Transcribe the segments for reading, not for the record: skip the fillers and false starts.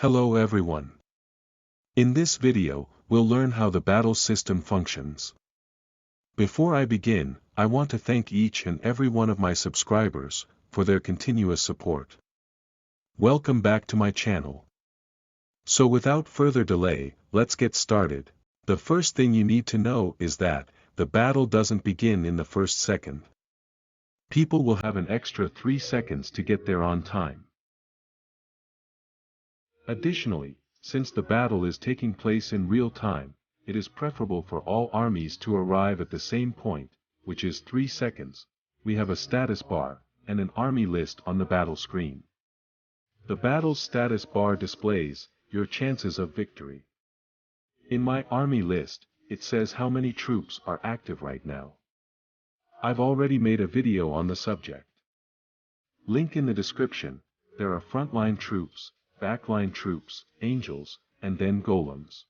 Hello everyone. In this video, we'll learn how the battle system functions. Before I begin, I want to thank each and every one of my subscribers for their continuous support. Welcome back to my channel. So without further delay, let's get started. The first thing you need to know is that the battle doesn't begin in the first second. People will have an extra 3 seconds to get there on time. Additionally, since the battle is taking place in real time, it is preferable for all armies to arrive at the same point, which is 3 seconds. We have a status bar and an army list on the battle screen. The battle's status bar displays your chances of victory. In my army list, it says how many troops are active right now. I've already made a video on the subject. Link in the description. There are frontline troops, backline troops, angels, and then golems.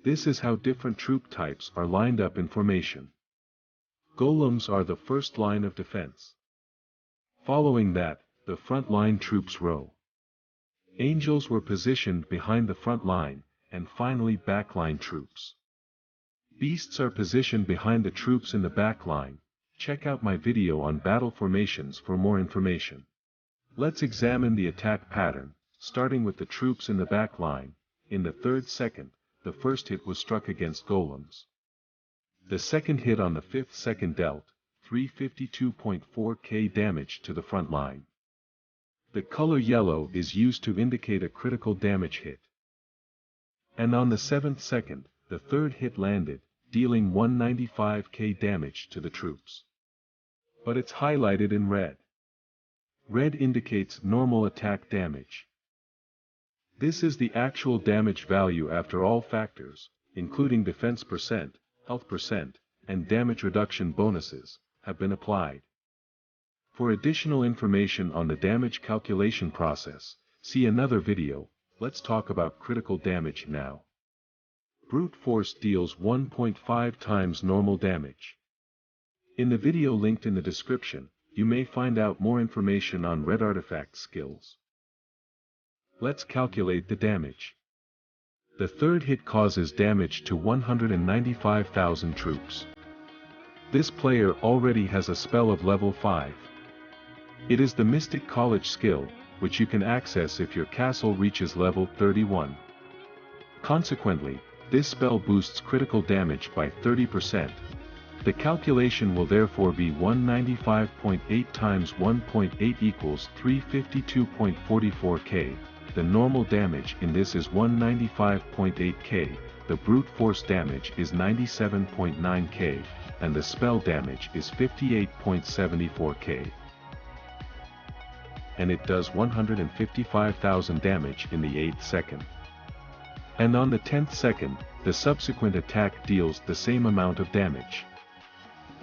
This is how different troop types are lined up in formation. Golems are the first line of defense. Following that, the front line troops row. Angels were positioned behind the front line, and finally backline troops. Beasts are positioned behind the troops in the back line. Check out my video on battle formations for more information. Let's examine the attack pattern, starting with the troops in the back line. In the 3rd second, the first hit was struck against golems. The second hit on the 5th second dealt 352.4k damage to the front line. The color yellow is used to indicate a critical damage hit. And on the 7th second, the third hit landed, dealing 195k damage to the troops. But it's highlighted in red. Red indicates normal attack damage. This is the actual damage value after all factors, including defense percent, health percent, and damage reduction bonuses, have been applied. For additional information on the damage calculation process, see another video. Let's talk about critical damage now. Brute force deals 1.5 times normal damage. In the video linked in the description, you may find out more information on red artifact skills. Let's calculate the damage. The third hit causes damage to 195,000 troops. This player already has a spell of level 5. It is the Mystic College skill, which you can access if your castle reaches level 31. Consequently, this spell boosts critical damage by 30%. The calculation will therefore be 195.8 times 1.8 equals 352.44k. The normal damage in this is 195.8k, the brute force damage is 97.9k, and the spell damage is 58.74k. And it does 155,000 damage in the 8th second. And on the 10th second, the subsequent attack deals the same amount of damage.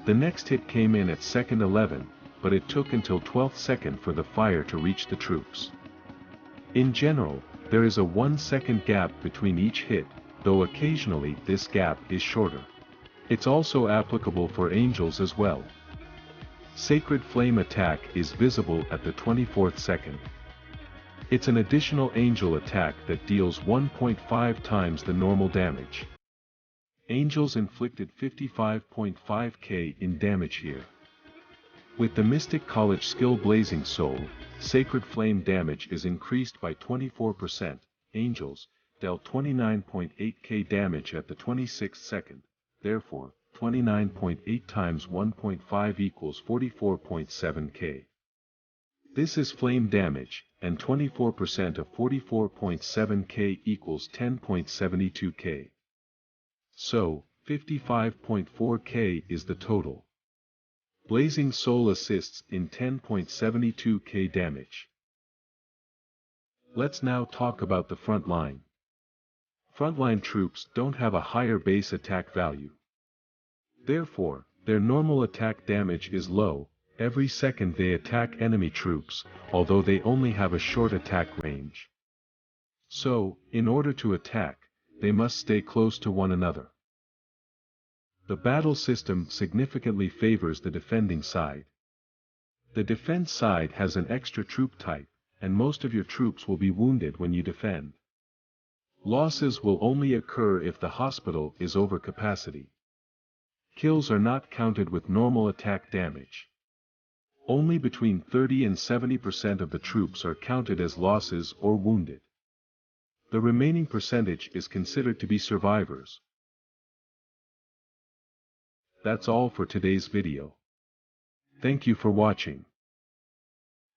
The next hit came in at second 11, but it took until 12th second for the fire to reach the troops. In general, there is a 1 second gap between each hit, though occasionally this gap is shorter. It's also applicable for angels as well. Sacred Flame attack is visible at the 24th second. It's an additional angel attack that deals 1.5 times the normal damage. Angels inflicted 55.5k in damage here. With the Mystic College skill Blazing Soul, Sacred Flame damage is increased by 24%. Angels dealt 29.8k damage at the 26th second, therefore, 29.8 times 1.5 equals 44.7k. This is flame damage, and 24% of 44.7k equals 10.72k. So, 55.4k is the total. Blazing Soul assists in 10.72k damage. Let's now talk about the front line. Frontline troops don't have a higher base attack value. Therefore, their normal attack damage is low. Every second they attack enemy troops, although they only have a short attack range. So, in order to attack, they must stay close to one another. The battle system significantly favors the defending side. The defense side has an extra troop type, and most of your troops will be wounded when you defend. Losses will only occur if the hospital is over capacity. Kills are not counted with normal attack damage. Only between 30 and 70% of the troops are counted as losses or wounded. The remaining percentage is considered to be survivors. That's all for today's video. Thank you for watching.